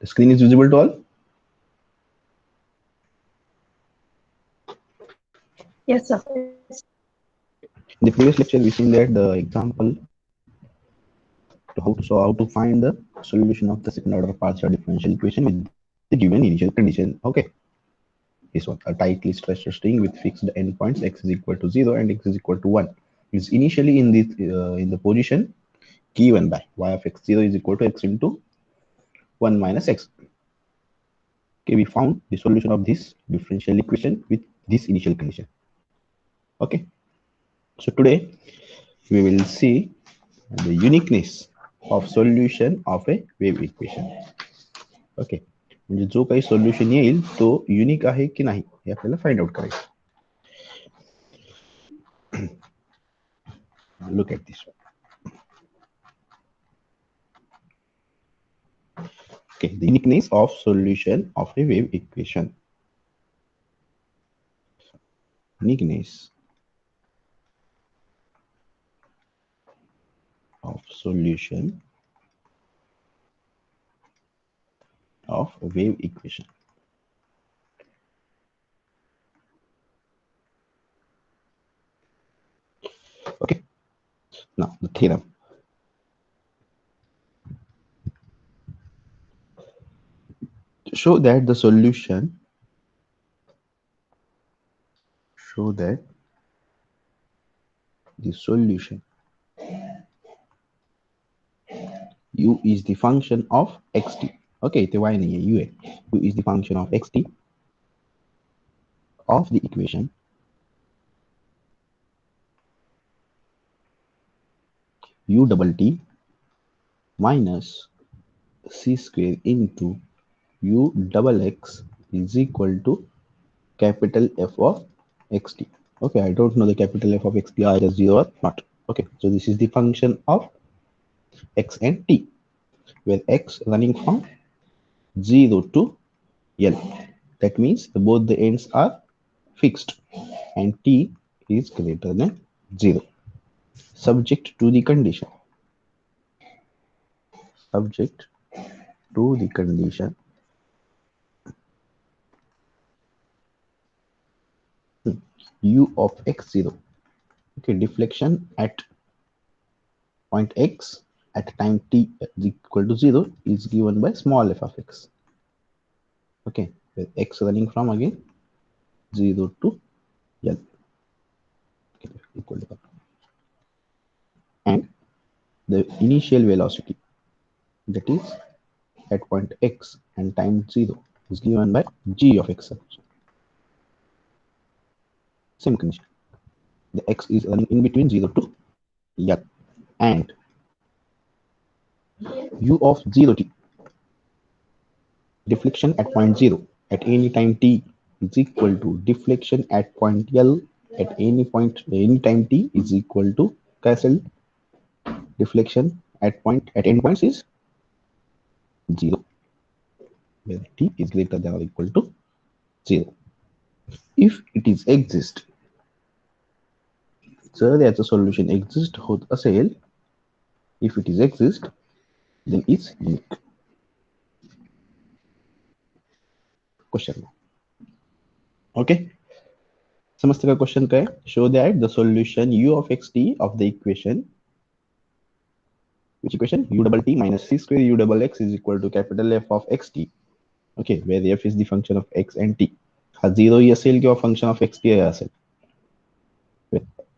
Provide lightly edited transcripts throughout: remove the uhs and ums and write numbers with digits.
The screen is visible to all? Yes, sir. In the previous lecture, we seen that the example to how to find the solution of the second order partial differential equation with the given initial condition. Okay. This one, a tightly stretched string with fixed endpoints x is equal to 0 and x is equal to 1 is initially in the position given by y of x0 is equal to x into 1 minus x. Okay, we found the solution of this differential equation with this initial condition. Okay, so today we will see the uniqueness of solution of a wave equation. Okay, म्हणजे जो काही solution येईल तो unique आहे की नाही हे आपल्याला find out करायचं. Look at this one. Okay, the uniqueness of solution of a wave equation. Uniqueness of solution of a wave equation. Okay, now the theorem. To show that the solution u is the function of xt. Okay, इथे y नहीं है, u है. U is the function of xt of the equation u double t minus c square into u double x is equal to capital F of xt. Okay, I don't know the capital F of xt either 0 or not. Okay, so this is the function of x and t, where x running from 0 to L. That means both the ends are fixed and t is greater than 0. Subject to the condition. Subject to the condition u of x0. Okay, deflection at point x at time t is equal to 0 is given by small f of x. Okay, with x running from again 0 to L. Okay, equal to that. And the initial velocity, that is at point x and time 0, is given by g of x. Same condition. The x is running in between 0 to L, and u of 0t, deflection at point 0 at any time t is equal to deflection at point L at any time t is equal to cancel deflection at endpoints is 0, where t is greater than or equal to 0. If it is exist, जर याचं solution exist होत असेल, if it is exist, then it's unique. Question. Okay, समझते का question का है? Show that the solution u of xt of the equation, which equation? U double t minus c square u double x is equal to capital F of xt. Okay, where f is the function of x and t. हा 0 ही असेल किंवा function of xt हे असेल.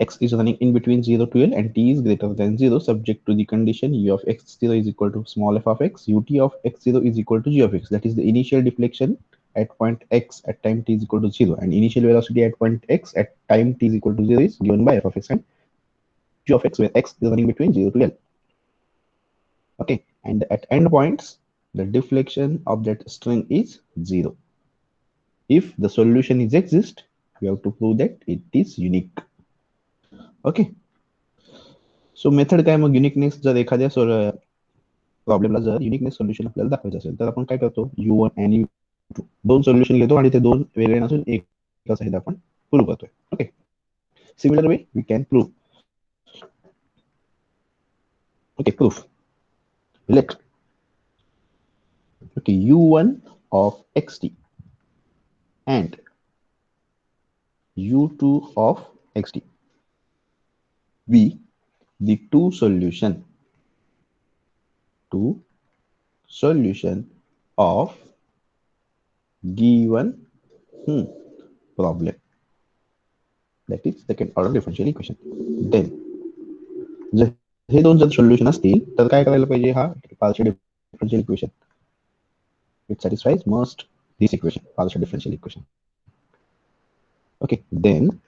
X is running in between 0 to L and t is greater than 0, subject to the condition u of x0 is equal to small f of x, ut of x0 is equal to g of x. That is the initial deflection at point x at time t is equal to 0, and initial velocity at point x at time t is equal to 0 is given by f of x and g of x, where x is running between 0 to L. Okay, and at endpoints, the deflection of that string is 0. If the solution is exist, we have to prove that it is unique. Okay, so method काय मग? Uniqueness जर एखाद्या प्रॉब्लेमला जर uniqueness solution आपल्याला दाखवायचं असेल तर आपण काय करतो? u1 आणि u2 दोन सोल्युशन घेतो आणि ते दोन वेगळे नसून एकाच आहेत आपण प्रूव्ह करतोय. Okay, similar way we can prove. Okay, proof. Let Okay, u1 of xt and u2 of xt be the two solution of given problem, that is second order differential equation. Then जर हे दोन जर solution असतील तर काय करायला पाहिजे, हा partial differential equation it satisfies must this equation, partial differential equation. Okay, then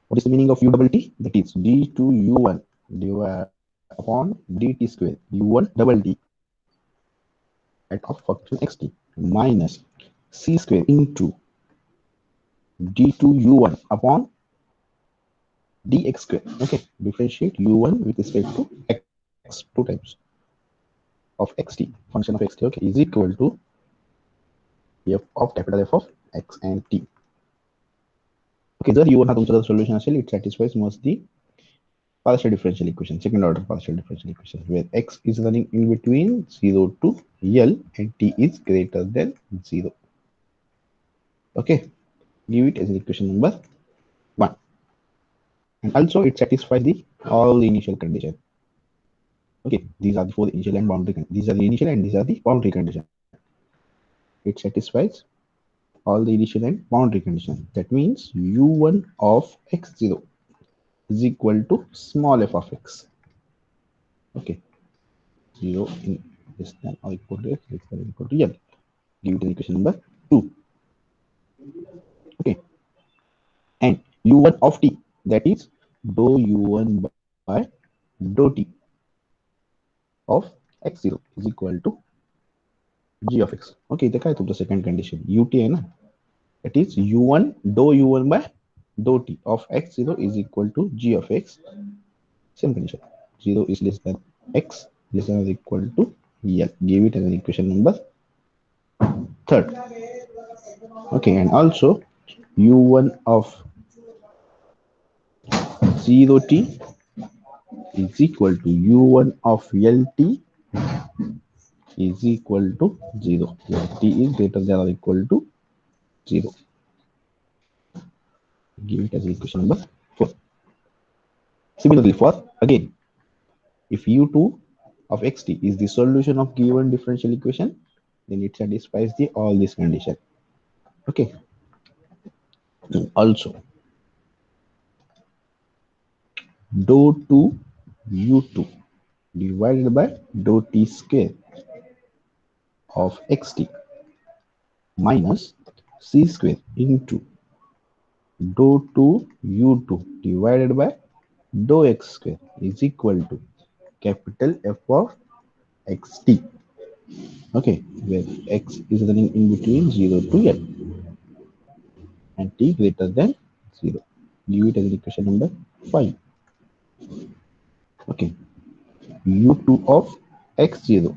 what is the meaning of u double t? That is d2u1 divided upon dt square u1 double t at of function xt minus c square into d2u1 upon dx square. Okay, differentiate u1 with respect to x two times of xt, function of xt. Okay, is equal to f of capital F of x and t. Okay, जर u1 हा तुमचा जर solution असेल, it satisfies must the partial differential equation, second order partial differential equation, where x is running in between 0 to L and t is greater than 0. Okay, give it as equation number 1. And also it satisfies the all the initial condition. Okay, these are the four initial and boundary condition. These are the initial and these are the boundary condition. It satisfies all the initial and boundary condition. That means u1 of x0 is equal to small f of x. Okay, 0 in less than or equal to x, less than or equal to L. Give it an equation number 2. Okay, and u1 of t, that is dou u1 by dou t of x0 is equal to g of x. Okay, इथे काय तुमचं second condition ut आहे ना, that is u1 dou u1 by dou t of x0 is equal to g of x. Same condition, 0 is less than x, less than or equal to L. Give it as an equation number 3rd. Okay, and also u1 of 0t is equal to u1 of lt is equal to 0. T is greater than or equal to 0. Give it as equation number 4. Similarly, for again, if u2 of xt is the solution of given differential equation, then it satisfies the all these condition. Okay. Also, dou 2 u2 divided by dou t square of xt minus c square into dou 2 u2 divided by dou x square is equal to capital F of xt. Okay, where x is running in between 0 to L and t greater than 0. Give it as equation number 5. Okay, u2 of x0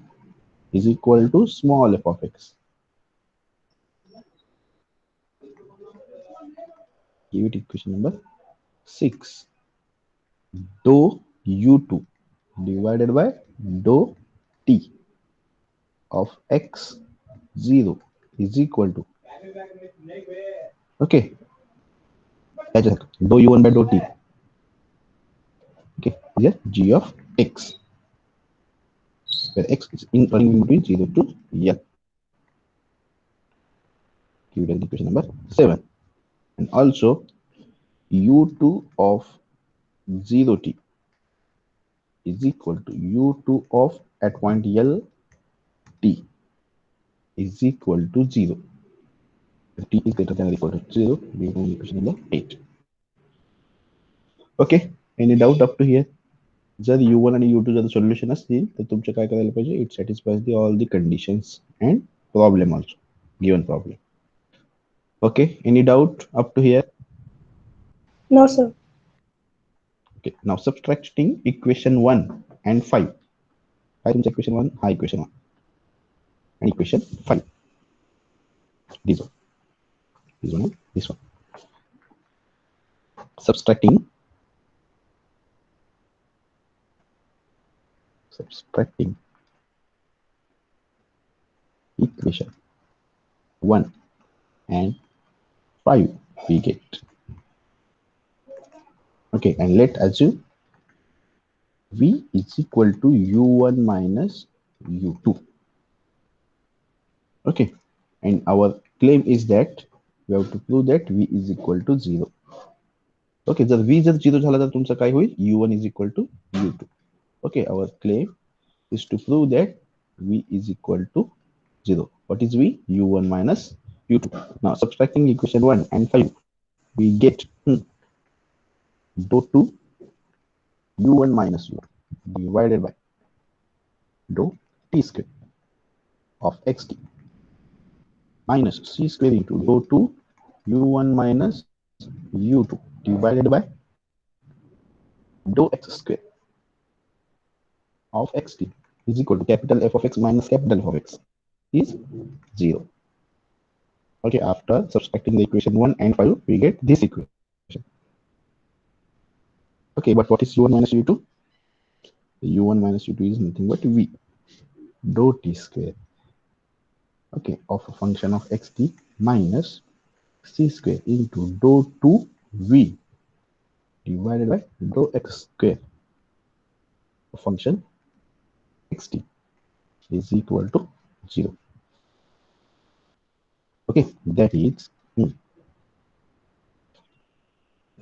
is equal to small f of x. Give it equation number 6. Dou u2 divided by dou t of x0 is equal to, okay, dou u1 by dou t, okay, here g of x, where x is in running in between 0 to L. Give it as equation number 7. And also u2 of 0t is equal to u2 of at point L t is equal to 0. If t is greater than or equal to 0, we will equation number 8. Okay, any doubt up to here? जर u1 आणि u2 जर solution असतील तर तुमचे काय करायला पाहिजे, it satisfies the all the conditions and problem also, given problem. Okay, any doubt up to here? No, sir. Okay, now subtracting equation 1 and 5. Hi, equation 1, hi, equation 1 and equation 5. This one, this one. Subtracting equation 1 and 5 we get. Okay, and let assume v is equal to u1 minus u2. Okay, and our claim is that we have to prove that v is equal to 0. Okay, जर v जर 0 झाला तर तुमचं काय होईल, u1 is equal to u2. Okay, our claim is to prove that v is equal to 0. What is v? u1 minus u2. Now subtracting equation 1 and 5, we get dou 2 u1 minus u2 divided by dou t square of xt minus c square into dou 2 u1 minus u2 divided by dou x square of xt is equal to capital F of x minus capital F of x is 0. Okay, after subtracting the equation 1 and 5, we get this equation. Okay, but what is u1 minus u2? u1 minus u2 is nothing but v dou t square, okay, of a function of xt minus c square into dou 2v divided by dou x square of function xt is equal to 0. Okay, that is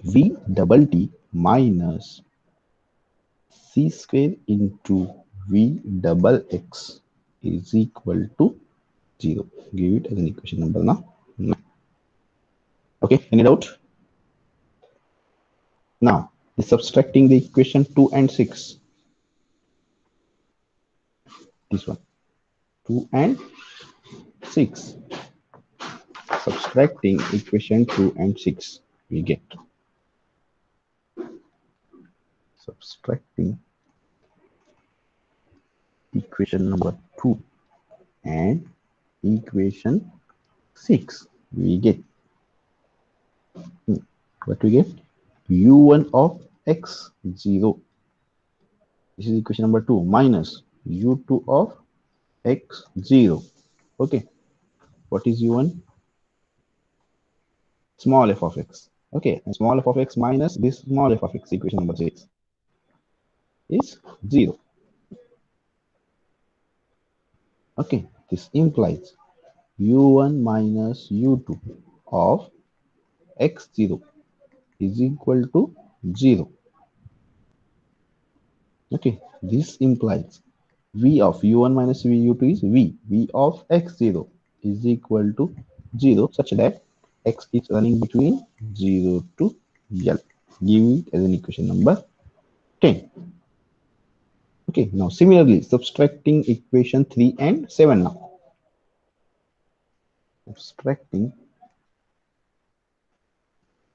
v double t minus c square into v double x is equal to 0. Give it as an equation number now. Okay, any doubt? Now, subtracting the equation 2 and 6. This one, 2 and 6. Subtracting equation 2 and 6, we get subtracting equation number 2 and equation 6, we get what we get? u1 of x0. This is equation number 2 minus u2 of x0. Okay, what is u1? Small f of x. Okay, and small f of x minus this small f of x, equation number 6, is 0. Okay, this implies u1 minus u2 of x0 is equal to 0. Okay, this implies v of u1 minus u2 is v of x0 is equal to 0, such that x is running between 0 to L. Give it as an equation number 10. Okay, now similarly subtracting equation 3 and 7 now. Subtracting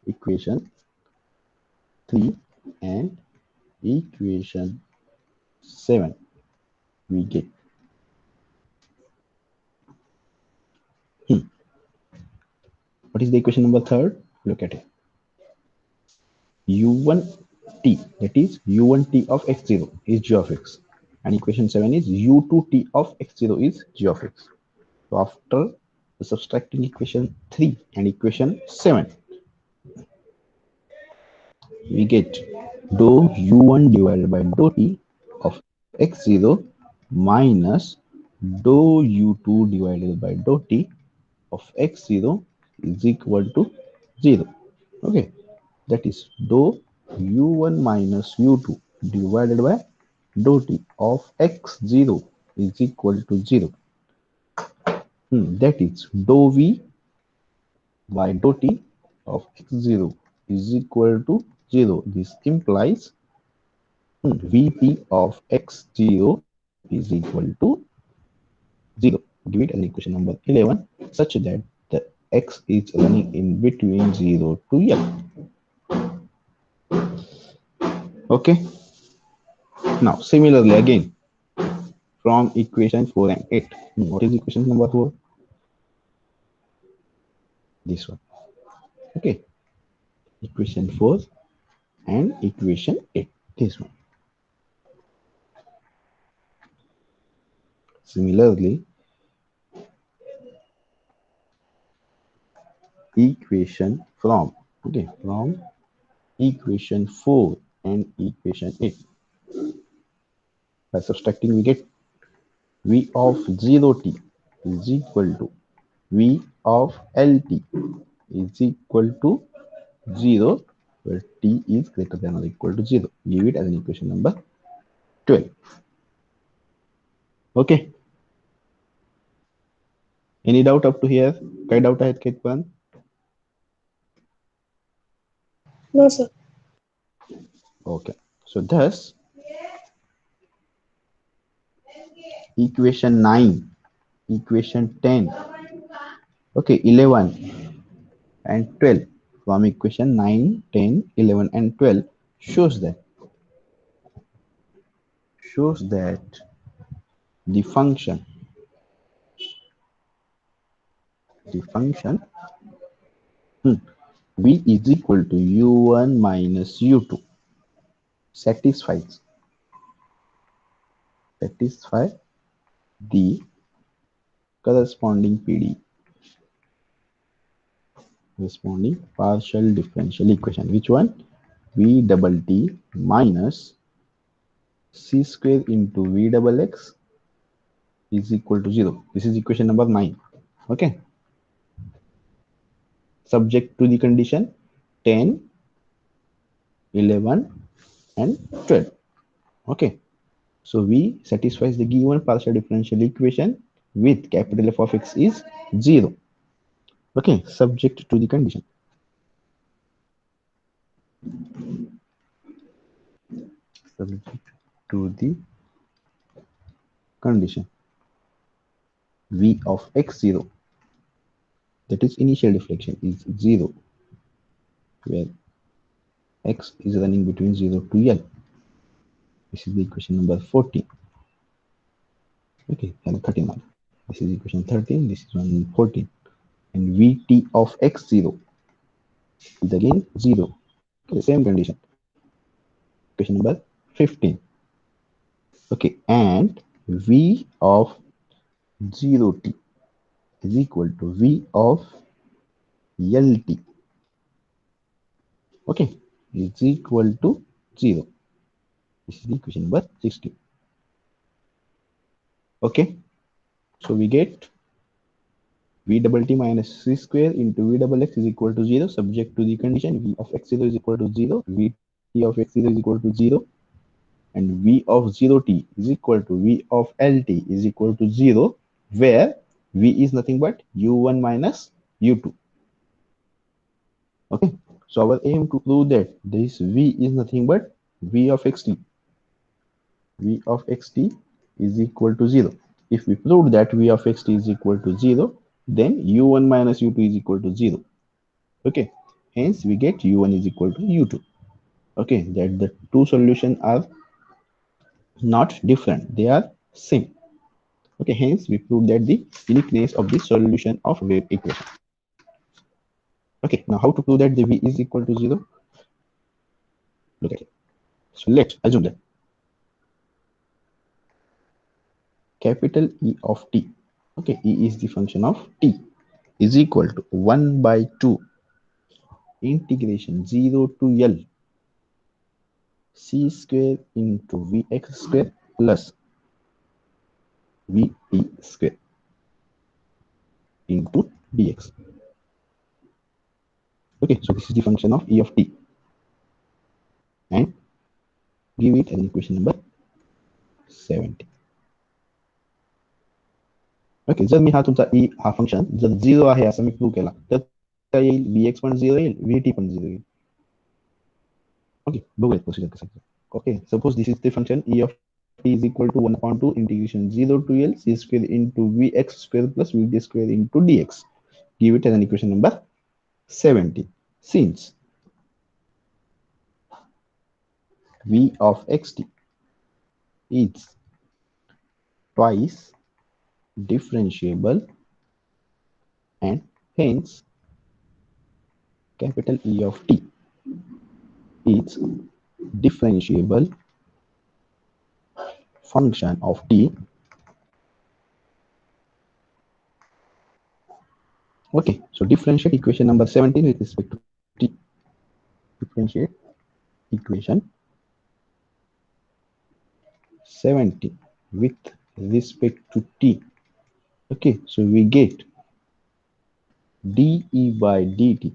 equation 3 and equation 7, we get what is the equation number 3rd? Look at it. u1t, that is u1t of x0 is g of x, and equation 7 is u2t of x0 is g of x. So after subtracting equation 3 and equation 7, we get dou u1 divided by dou t of x0 minus dou u2 divided by dou t of x0 is equal to 0. Okay, that is dou u1 minus u2 divided by dou t of x0 is equal to 0. That is dou v by dou t of x0 is equal to 0. This implies vt of x0 is equal to 0. Give it as equation number 11, such that the x is running in between 0 to L. Okay. Now, similarly again, from equation 4 and 8. What is equation number 4? This one. Okay. Equation 4 and equation 8. This one. Similarly, equation from, okay, from equation 4 and equation 8. By subtracting, we get v of 0t is equal to v of lt is equal to 0, where t is greater than or equal to 0. Give it as an equation number 12. Okay. Any doubt up to here? Kai doubt ahead, Ketpan? No, sir. Okay. So thus equation 9, equation 10, okay, 11 and 12, from equation 9, 10, 11 and 12 shows that shows that the function v is equal to u1 minus u2 satisfies the corresponding PD, corresponding partial differential equation. Which one? V double t minus c square into v double x is equal to 0. This is equation number 9. Okay. Subject to the condition 10, 11 and 12. Okay. So V satisfies the given partial differential equation with capital F of x is 0. Okay. Subject to the condition. Subject to the condition V of x0, that is initial deflection, is 0, where x is running between 0 to L. This is the equation number 14. Okay, and 13 now. This is equation 13, this is one 14. And Vt of x0 is again 0. Okay, same condition. Equation number 15. Okay, and V of 0t is equal to V of Lt. Okay, is equal to 0. This is the equation number 16. Okay, so we get v double t minus c square into v double x is equal to 0, subject to the condition v of x0 is equal to 0, vt of x0 is equal to 0, and v of 0t is equal to v of lt is equal to 0, where v is nothing but u1 minus u2. Okay, so our aim to prove that this v is nothing but v of xt. V of xt is equal to 0. If we prove that v of xt is equal to 0, then u1 minus u2 is equal to 0. Okay, hence we get u1 is equal to u2. Okay, that the two solutions are not different, they are same. Okay, hence we prove that the uniqueness of the solution of wave equation. Okay, now how to prove that the v is equal to 0? Look at it. So let's assume that capital E of t, okay, E is the function of t, is equal to 1 by 2 integration 0 to L c square into vx square plus vt square into dx. Okay, so this is the function of E of t, and give it as an equation number 70. Okay, जर मी हा तुमचा ई हा function जर 0 आहे असं मी prove केला तर काय येईल, vx पण 0 येईल, vt पण 0 येईल. ओके, बघूयात प्रोसिजर कसं. Okay, suppose this is the function e of t is equal to 1/2 integration 0 to L c square into vx square plus vt square into dx. Give it as an equation number 70. Since v of xt is twice differentiable and hence capital E of t is differentiable function of t Okay, so differentiate equation number 17 with respect to t. Differentiate equation 70 with respect to t. Okay, so we get dE by dt.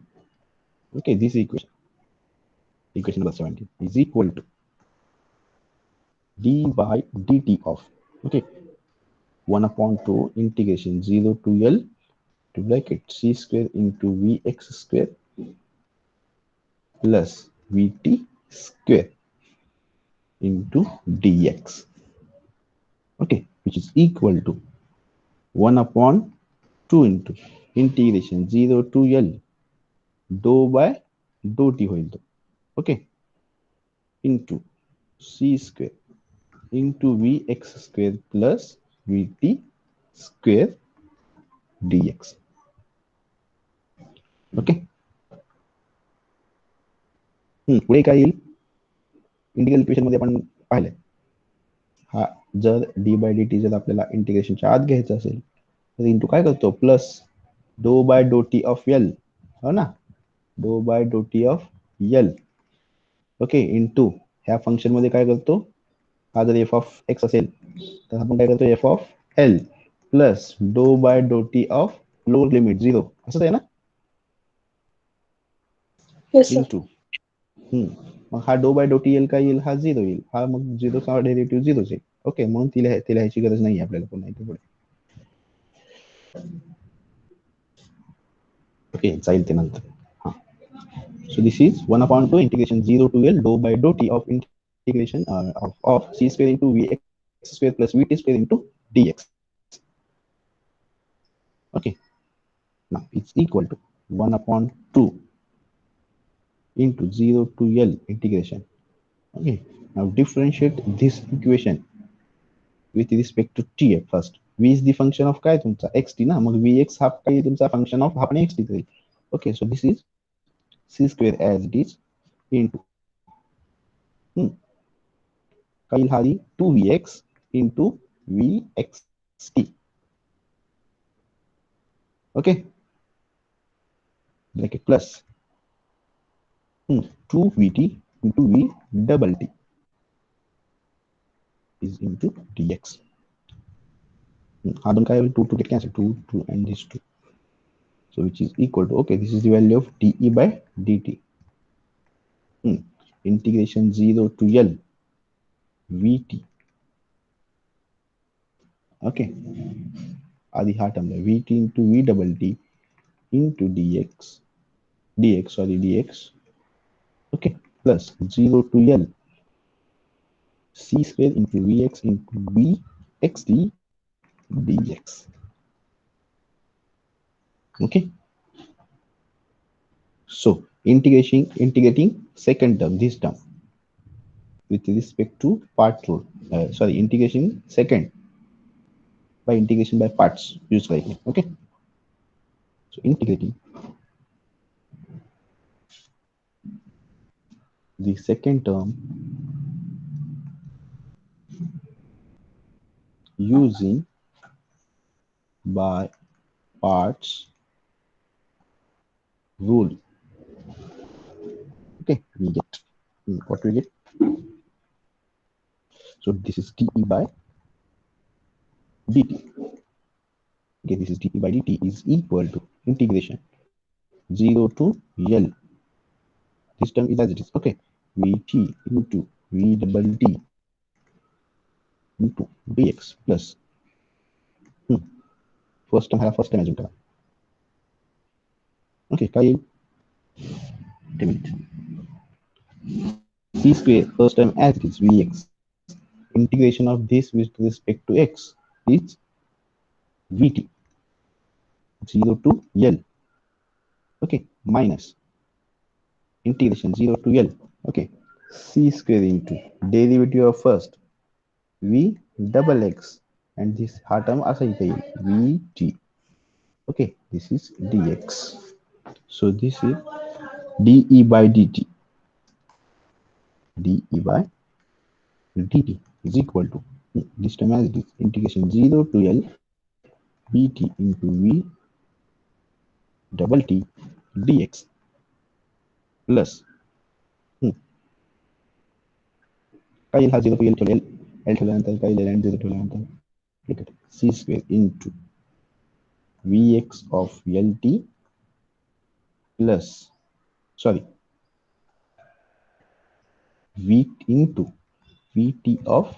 Okay, this equation number 17 is equal to d by dt of, okay, 1 upon 2 integration 0 to L to bracket c square into vx square plus vt square into dx. Okay, which is equal to 1 upon 2 into integration 0 to L dou by dou t होईल तो. Okay, into c square into vx square plus vt square dx. Okay. पुढे काय येईल? Integral equation मध्ये आपण पाहिलंय, हा जर डी बाय डी टी जर आपल्याला इंटिग्रेशनच्या आत घ्यायचं असेल तर इंटू काय करतो, plus do by do T of L, हो ना, do by do T of L. Okay, into ह्या फंक्शन मध्ये काय करतो, हा जर एफ ऑफ एक्स असेल तर आपण काय करतो, F of L plus do by do T of lower limit zero, असंच आहे ना, Yes, sir. इंटू मग हा do by do T L काय येईल, हा झिरो येईल, हा मग झिरोचा डेरिव्हेटिव्ह झिरोच येईल. ओके, म्हणून ती लिहायची गरज नाही आपल्याला पुन्हा इथे पुढे. ओके, जाईल ते नंतर. हा, so this is 1 upon 2 integration 0 to L dou by dou t of integration of c square into vx square plus vt square into dx. Okay, now it's equal to 1 upon 2 into 0 to L integration. Okay, now differentiate this equation with respect to t at first. V is the function of काय तुमचा xt ना, मग vx हा काय तुमचा function of आपण xt करेल. Okay, so this is c square as it is into काय येईल, हा 2vx into vxt. Okay, bracket plus 2vt into v double t is into dx. हा दोन काय होईल, 2 2 get cancel, 2 2 and this 2, so which is equal to, okay, this is the value of dE by dt. Integration 0 to L vt. Okay, आधी हा term है vt into v double t into dx. Okay, plus 0 to L c square into vx into vxt dx. Okay, so integrating second term, this term with respect to part rule, sorry, integration second by integration by parts used correctly. Okay, so integrating the second term using by parts rule. Okay, we get what we get. So this is dE by dt. Okay, this is dE by dt is equal to integration 0 to L. This term is as it is. Okay, vt into v double t into dx plus first term first term assume करा. Okay, काय येईल, c square first term as it is vx, integration of this with respect to x is vt 0 to L. Okay, minus integration 0 to L. Okay, c square into derivative of first v double x and this हा term असा इथे येईल vt. Okay, this is dx. So this is dE by dt. dE by dt is equal to this term as it is integration 0 to L bt into v double t dx plus काही हा 0 to L ठेवला L ठेवल्यानंतर काही L and 0 ठेवल्यानंतर look at c square into vx of lt plus sorry v into vt of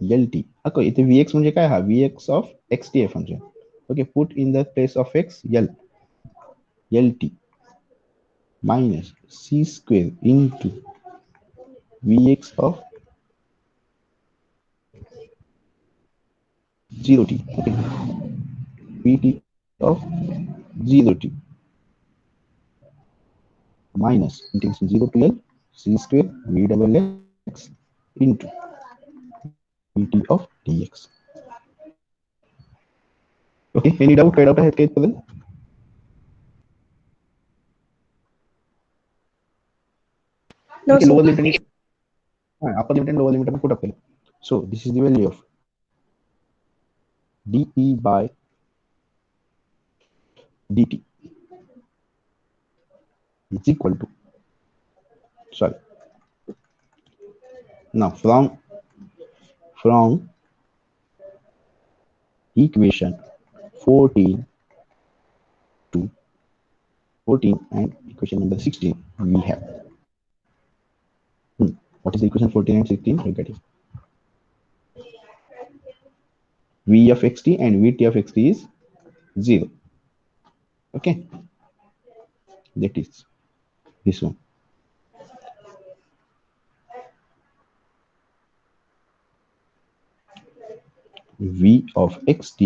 lt okay इथे vx म्हणजे काय हा vx of xt आहे function okay put in the place of x l lt minus c square into vx of 0t okay vt of 0t minus integration 0 to l c square v double x into vt of dx okay any doubt काय doubt आहेत का इथपर्यंत No, ठीक आहे sir. Lower limit आणि upper limit आणि lower limit आपण put up केलं so this is the value of de by dt is equal to sorry now from equation 14 to 14 and equation number 16 we have what is the equation 14 and 16 look at it v of xt and vt of xt is 0 okay that is this one v of xt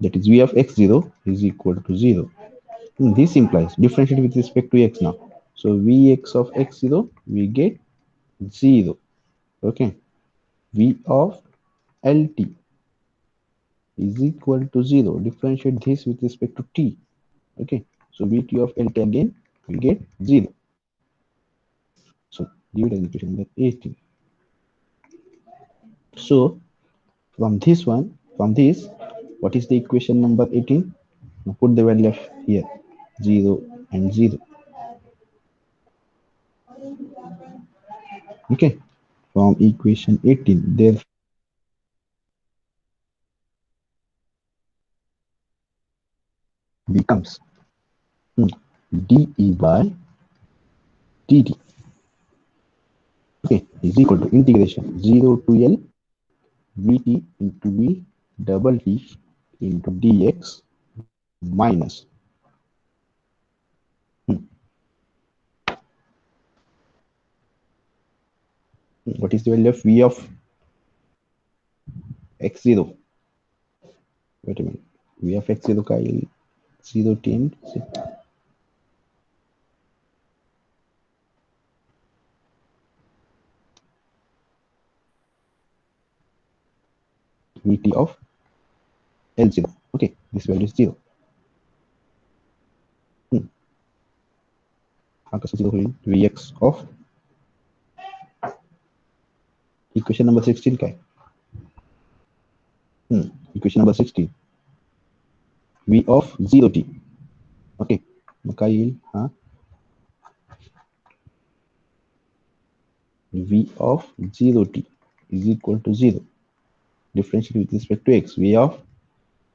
that is v of x0 is equal to 0 this implies differentiate with respect to x now so vx of x0 we get 0 okay v of lt is equal to 0 differentiate this with respect to t okay so vt of lt again we get 0 so give it as equation number 18 so from this what is the equation number 18 now put the value of here 0 and 0 okay from equation 18 therefore becomes de by dt okay is equal to integration 0 to l vt into v double t into dx minus what is the value of v of x0 wait a minute v of x0 का 0 t and vt of l0 okay this value is 0 हा कसं 0 होईल vx of equation number 16 काय equation number 16 v of 0t okay मग काय येईल हा v of 0t is equal to 0 differentiate with respect to x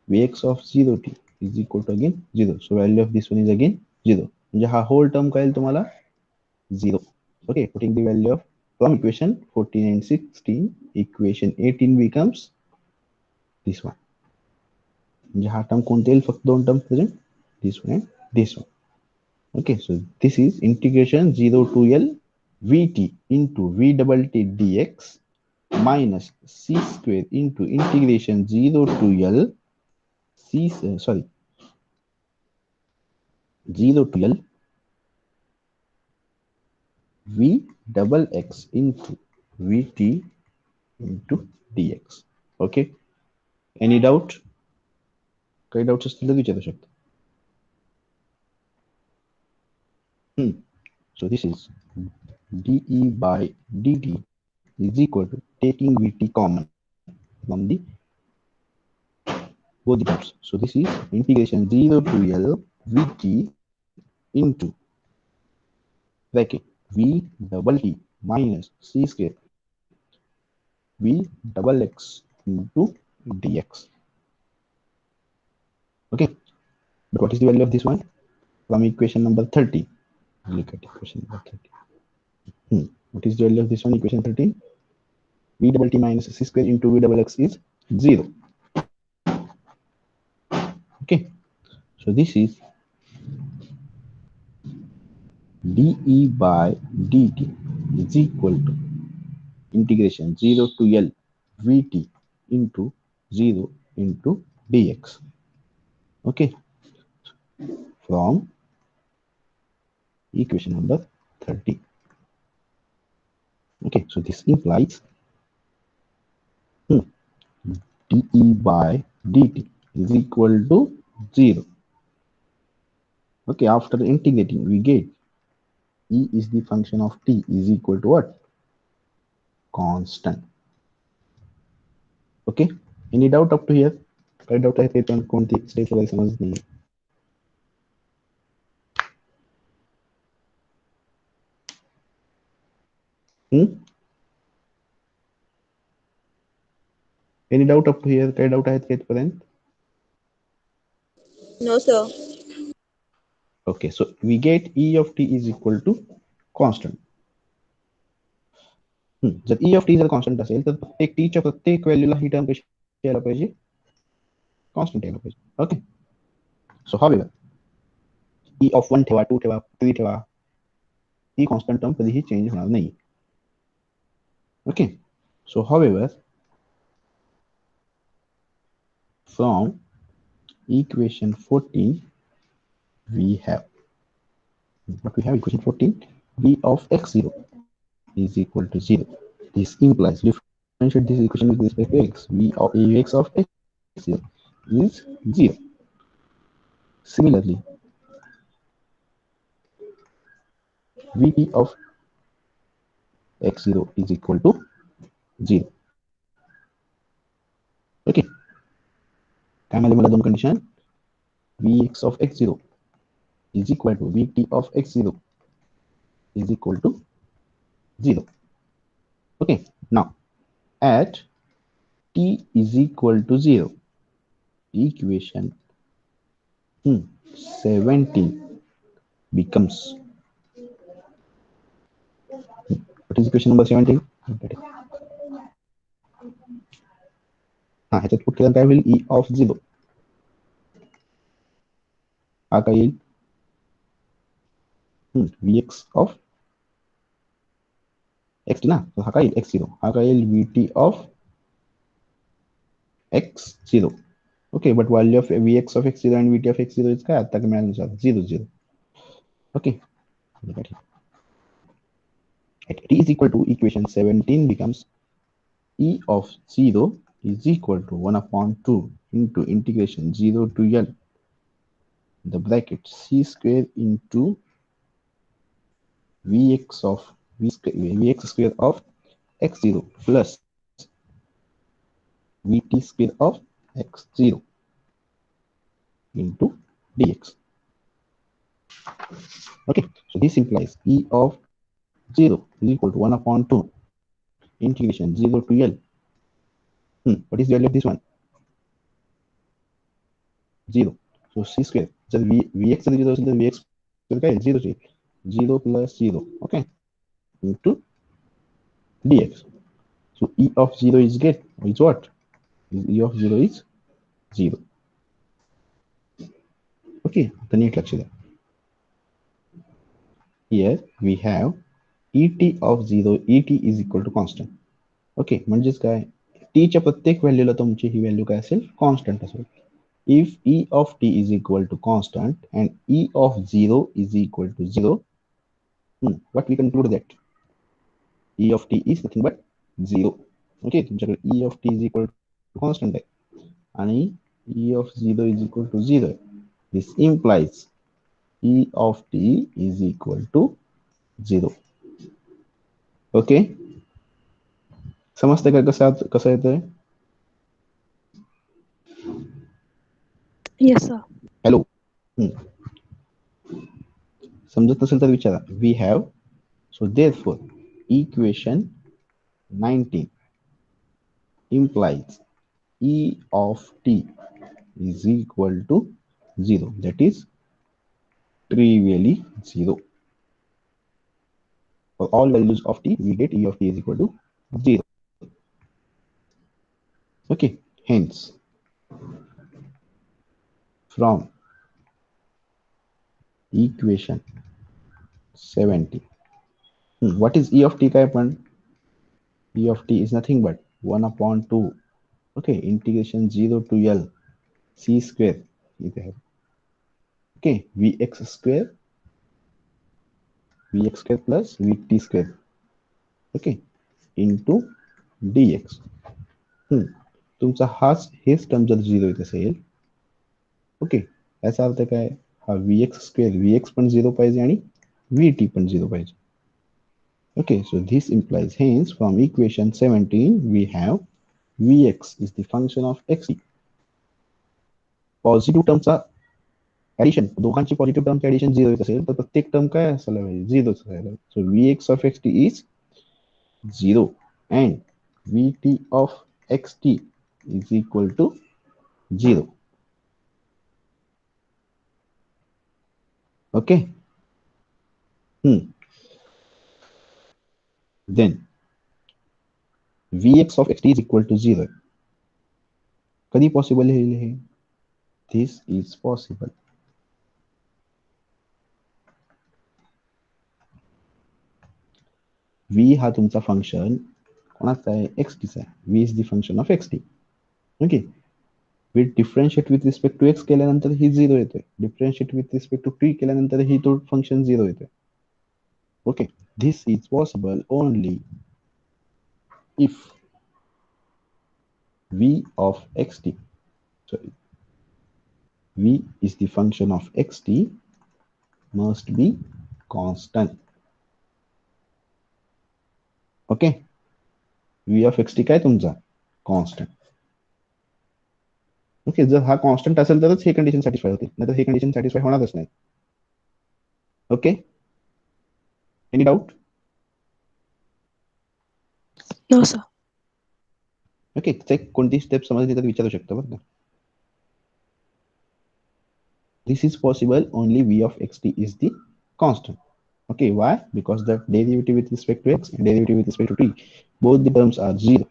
vx of 0t is equal to again 0 so value of this one is again 0 म्हणजे हा whole term काय तुम्हाला 0 okay putting the value of from equation 14 and 16 equation 18 becomes this one म्हणजे हा term कोणते येईल फक्त दोन term present this one and this one okay so this is integration 0 to l vt into v double t dx minus c square into integration 0 to l c sorry 0 to l v double x into vt into dx okay any doubt काही doubts असतील तर विचारू शकता so this is de by dt is equal to taking vt common from the both the terms so this is integration 0 to l vt into bracket v double t minus c square v double x into dx. Okay, but what is the value of this one from equation number 30? Look at equation number 30. What is the value of this one? Equation 13. V double t minus c square into v double x is 0. Okay, so this is dE by dt is equal to integration 0 to L Vt into 0 into dx. Okay, from equation number 30. Okay, so this implies dE by dt is equal to 0. Okay, after integrating, we get E is the function of t is equal to what? Constant. Okay, any doubt up to here? काही doubt आहे ते पण कोणती step वगैरे समज नाही. Any doubt up to here? काही doubt आहेत का इथपर्यंत? No, sir. Okay, so we get E of t is equal to constant. जर E of t जर कॉन्स्टंट असेल तर प्रत्येक t च्या प्रत्येक व्हॅल्यूला ही टर्म कशी यायला पाहिजे? कॉन्स्टंट यायला पाहिजे. Okay, so however E of 1 ठेवा, 2 ठेवा, 3 ठेवा, ही कॉन्स्टंट टर्म कधीही चेंज होणार नाही. Okay, so however from equation 14 we have what we have equation 14 v of x0 is equal to 0. This implies differentiate this equation with respect to x. V of Ax of x0 is 0. Similarly, Vt of x0 is equal to 0. Okay, काय मिळाले मला दोन condition? Vx of x0 is equal to Vt of x0 is equal to 0. Okay, now at t is equal to 0, equation 17 becomes, what is equation number 17? ह्याच्यात put केल्यावर काय होईल? E of 0 हा काय येईल? Vx of xt ना, तर हा काय येईल? x0. हा काय येईल? Vt of x0. Okay, but value of Vx of x0 and Vt of x0 is काय? आता मिळाल्यानुसार 0 0. Okay, at t is equal to equation 17 becomes E of 0 is equal to 1 upon 2 into integration 0 to L the bracket c square into Vx of Vx square of x0 plus Vt square of x0 into dx. Okay, so this implies E of 0 is equal to 1 upon 2 integration 0 to L. What is the value of this one? 0. So c square, जर Vx जर 0 असेल तर Vx square काय 0 चे 0 plus 0. Okay, into dx. So E of 0 is get is what? E of 0 is 0. Okay, the NEET लक्ष द्या. Here we have et of 0, et is equal to constant. Okay, म्हणजेच काय? t च्या प्रत्येक व्हॅल्यूला तुमची ही value काय असेल? कॉन्स्टंट असेल. If E of t is equal to constant and E of 0 is equal to 0, what we conclude that E of t is nothing but 0. Okay, तुमच्याकडे E of t is equal to constant आहे आणि E of 0 is equal to 0. This implies E of t is equal to 0. Okay, समजते का कसं येतंय? Yes, sir. Hello. समजत नसेल तर विचारा. We have, so therefore equation 19 implies E of t is equal to 0. That is trivially 0. For all values of t, we get E of t is equal to 0. Okay, hence from equation 70. What is E of t काय पण? E of t is nothing but 1 upon 2. Okay, integration 0 to L c square. Okay, vx square plus vt square. Okay, into dx. तुमचा हेच term जर 0 येत असेल, okay, याचा अर्थ काय? हा vx square vx पण 0 पाहिजे आणि vt पण 0 पाहिजे. Okay, so this implies, hence from equation 17 we have vx is the function of xt. Positive टर्मचा ऍडिशन, दोघांची पॉझिटिव्ह टर्मचे ऍडिशन 0 येत असेल तर प्रत्येक टर्म काय असायला पाहिजे? 0 असायला. सो vx of xt is 0 and vt of xt is equal to 0. Okay. Then vx of xt is equal to 0. कधी पॉसिबल आहे हे? This is possible. v हा तुमचा फंक्शन कोणाचा आहे? xt चा आहे. v is the function of xt. Okay, with differentiate with respect to X केल्यानंतर ही 0 येतोय. Differentiate with respect to T केल्यानंतर ही तो फंक्शन 0 येतोय. ओके, this is possible only if v of xt, sorry, v is the function of xt must be constant. Okay, v of xt काय तुमचा? कॉन्स्टंट. ओके, जर हा कॉन्स्टंट असेल तरच हे कंडिशन सॅटिस्फाय होते, नाहीतर हे कंडिशन सॅटिस्फाय होणारच नाही. Okay, any doubt? No, sir. Okay, कोणती स्टेप समजली तर विचारू शकतो बरं का. This is possible only v of xt is the constant. Okay, why? Because the derivative with respect to x and derivative with respect to t, both the terms are 0.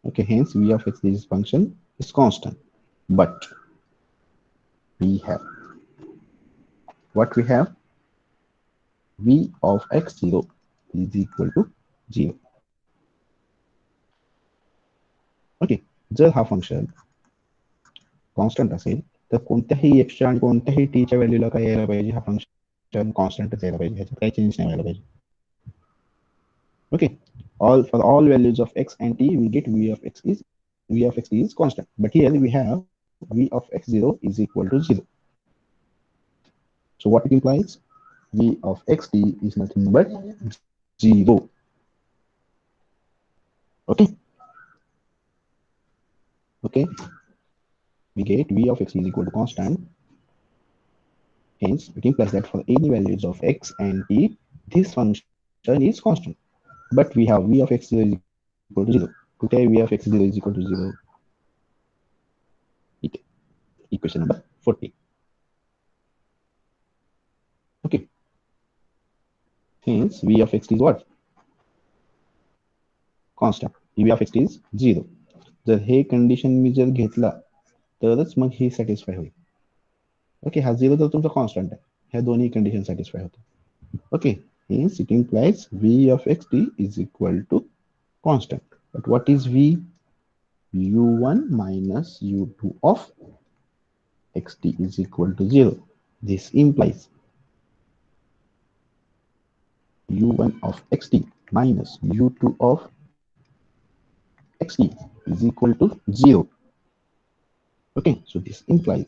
Okay, hence v of x, this function is constant. But we have, what we have? V of x0 is equal to 0. Okay, जर हा function constant असेल तर कोणत्याही एक्सच्या आणि कोणत्याही टीच्या व्हॅल्यूला काय यायला पाहिजे? हा फंक्शन कॉन्स्टंटच यायला पाहिजे, ह्याच्यात काही चेंज नाही व्हायला पाहिजे. Okay, for all values of x and t we get v of x is constant, but here we have v of x0 is equal to 0. So what it implies? V of xt is nothing but 0. Okay, okay, we get v of x is equal to constant. Hence it implies that for any values of x and t this function is constant, but we have v of x0 is equal to 0. To tell v of x0 is equal to 0, equation number 40. Okay, hence v of x is what? Constant. v of x is 0. जर हे condition मी जर घेतला तरच मग हे satisfy होईल. Okay, हा 0 तर तुमचा constant आहे, ह्या दोन्ही कंडिशन सॅटिस्फाय होते. Okay, hence it implies v of xt is equal to constant. But what is v? u1 minus u2 of xt is equal to 0. This implies u1 of xt minus u2 of xt is equal to 0. Okay, so this implies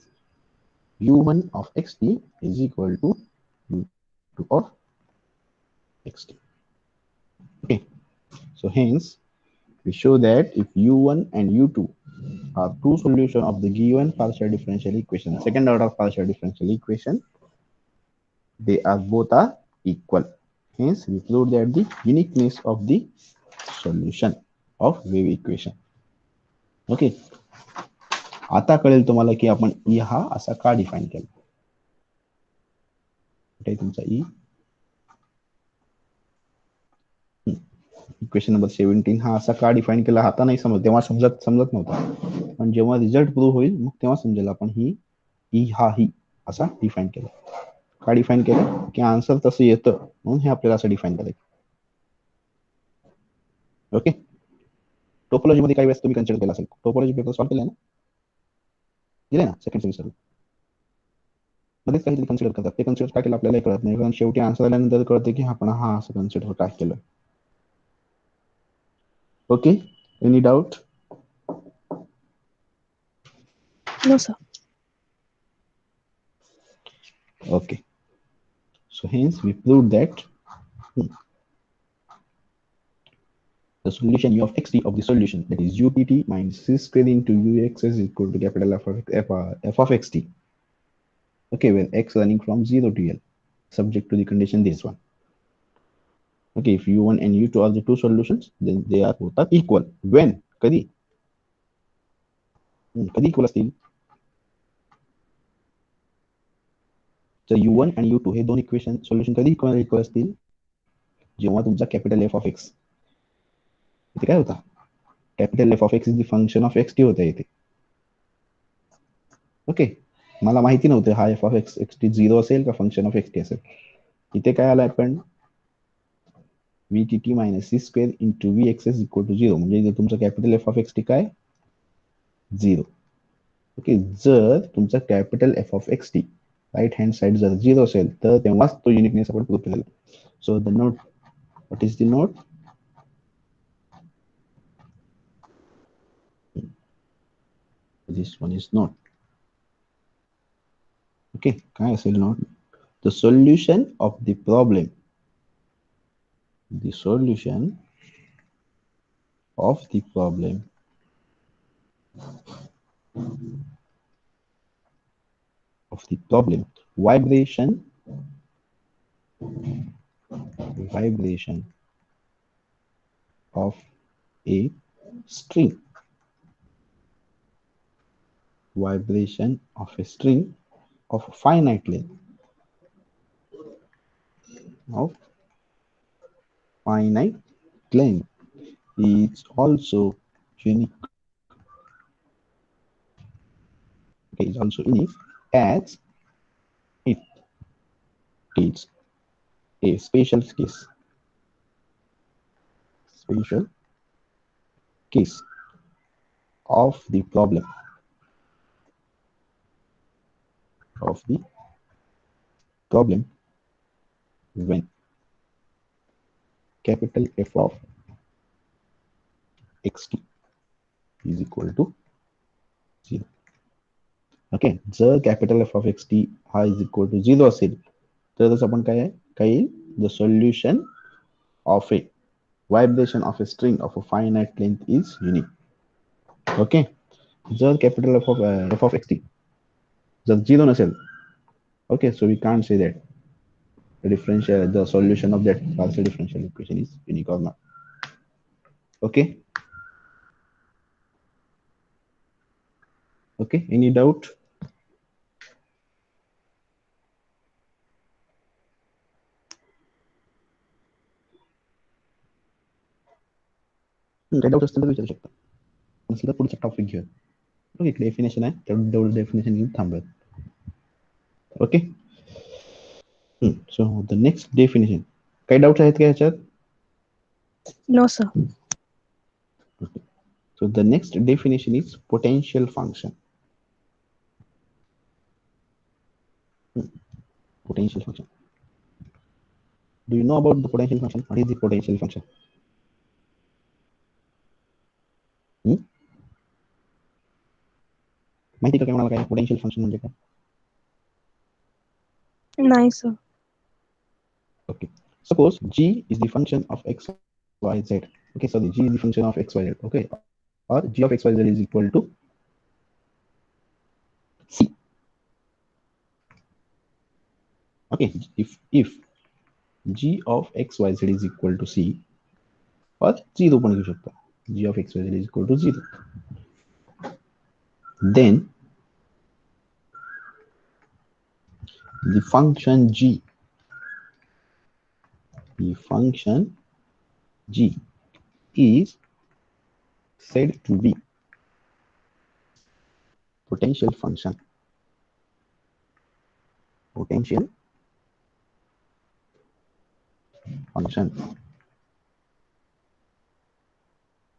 u1 of xt is equal to u2 of xt. Okay, so hence we show that if u1 and u2 are two solutions of the given partial differential equation, second order partial differential equation, they are both are equal. Hence, we prove that the uniqueness of the solution of wave equation. Okay, आता कळेल तुम्हाला की आपण ई हा असा का define केला. कुठे आहे तुमचा ई. इक्वेशन नंबर 17 हा असा का डिफाइन केला आता नाही समज, तेव्हा समजत नव्हता, पण जेव्हा रिझल्ट प्रूव्ह होईल मग तेव्हा समजेल आपण ही ई हा ही असा डिफाइन केला. का डिफाइन केलं की आन्सर तसं येतं म्हणून हे आपल्याला असं डिफाइन करायचं. ओके, टोपोलॉजी मध्ये काही वेळेस तुम्ही कन्सिडर केला असेल. टोपोलॉजी पेपर सॉल्व्ह केला ना, दिले ना सेकंड सेमिस्टर मध्येच काहीतरी कन्सिडर करतात. ते कन्सिडर काय केलं आपल्याला कळत नाही, कारण शेवटी आन्सर आल्यानंतर कळते की आपण हा असं कन्सिडर काय केलं. Okay, any doubt. No, sir. Okay, so hence we proved that the solution u of xt of the solution, that is utt minus c square into ux is equal to capital f of xt. Okay, when x running from 0 to l, subject to the condition this one. Okay, if u1 and u2 are the two solutions, then they are both are equal. When कधी कधी equal असतील, तर u1 आणि u2 हे दोन equation solution कधी equal असतील, जेव्हा तुमचा कॅपिटल एफ ऑफ एक्स इथे काय होता, capital F of x is the function of X T होता इथे. ओके, मला माहिती नव्हतं हा F of x x T 0 असेल का फंक्शन ऑफ एक्स टी असेल. इथे काय आलं आपण V T T minus C square into V X is equal to 0, म्हणजे इथे तुमचं capital F of X T काय 0. ओके, जर तुमचा capital F of X T right hand side जर 0 असेल तर तेव्हाच तो युनिकनेस आपण प्रूव्ह केलेला. So the note, what is the note, this one is not. Okay, काय असेल note, the solution of the problem, the solution of the problem vibration of a string, vibration of a string of finite length, of finite length is also unique. Okay, is also unique as it is a special case of the problem when capital F of xt is equal to 0. Okay, जर capital F of X T हा is equal to 0 असेल तरच आपण काय आहे, काय येईल, the solution of a vibration of a string of a finite length is unique. Okay, जर capital F of X T जर 0 नसेल, okay, so we can't say that the solution of that partial differential equation is unique or not. Okay, okay, any doubt. काही doubt असतील तर विचारू शकता, नसलं तर पुढचा टॉपिक घेऊया. ओके, डेफिनेशन आहे तेवढं डेफिनेशन घेऊन थांबूयात. Okay, so the next definition, काही डाऊट आहेत का ह्याच्यात. No, sir. So the next definition is potential function. Potential function. Do you know about the potential function? What is the potential function? माहिती का कोणाला काय पोटेन्शियल फंक्शन म्हणजे काय? नाही, sir. Okay. Suppose g is the function of x, y, z. Okay, so the g is the function of x, y, z. Okay, or g of x, y, z is equal to c. Okay, if g of xyz is equal to c or 0 पण घेऊ शकता, g of xyz is equal to 0, then the function g is said to be potential function.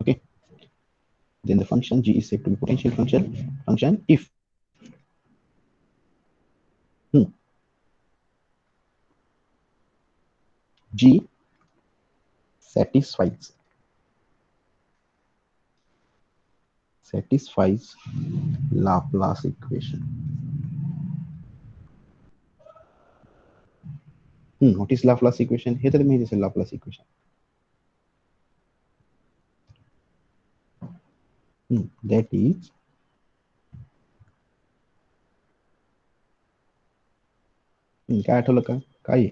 Okay, then the function g is said to be potential function if hmm, g satisfies Laplace equation. What is Laplace equation? हे तर माहिती असेल Laplace equation. That is काय आठवलं का? काय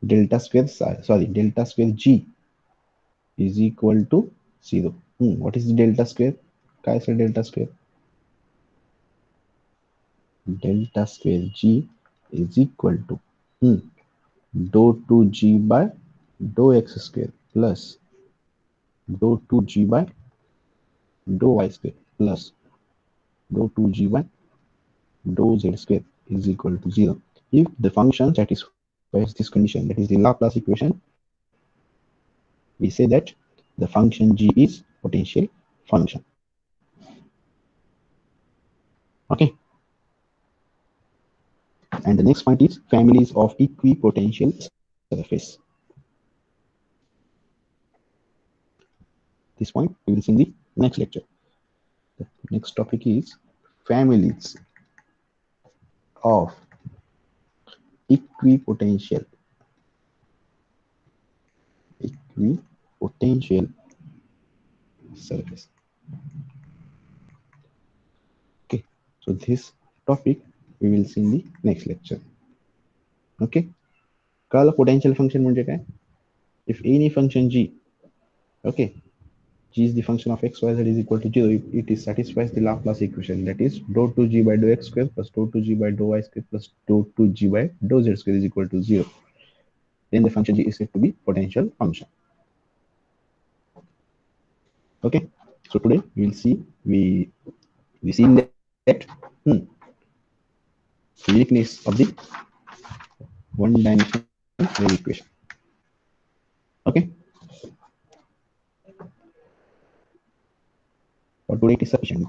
delta square g is equal to 0. What is delta square? काय असेल delta square? Delta square g is equal to dou 2g by dou x square plus dou 2g by dou y square plus dou 2g by dou z square is equal to 0. If the function satisfies this condition, that is the Laplace equation, we say that the function g is potential function. Okay. And the next point is families of equipotential surface. This point we will see in the next lecture. The next topic is families of equipotential surface. Okay, so this topic we will see in the next lecture. Okay, कळलं potential function म्हणजे काय? If any function g, okay, g is the function of x, y, z is equal to 0, it is satisfies the Laplace equation, that is dou 2g by dou x square plus dou 2g by dou y square plus dou 2g by dou z square is equal to 0. Then the function g is said to be potential function. Okay, so today we will see we see that uniqueness of the one-dimensional wave equation. Okay, for today it is sufficient.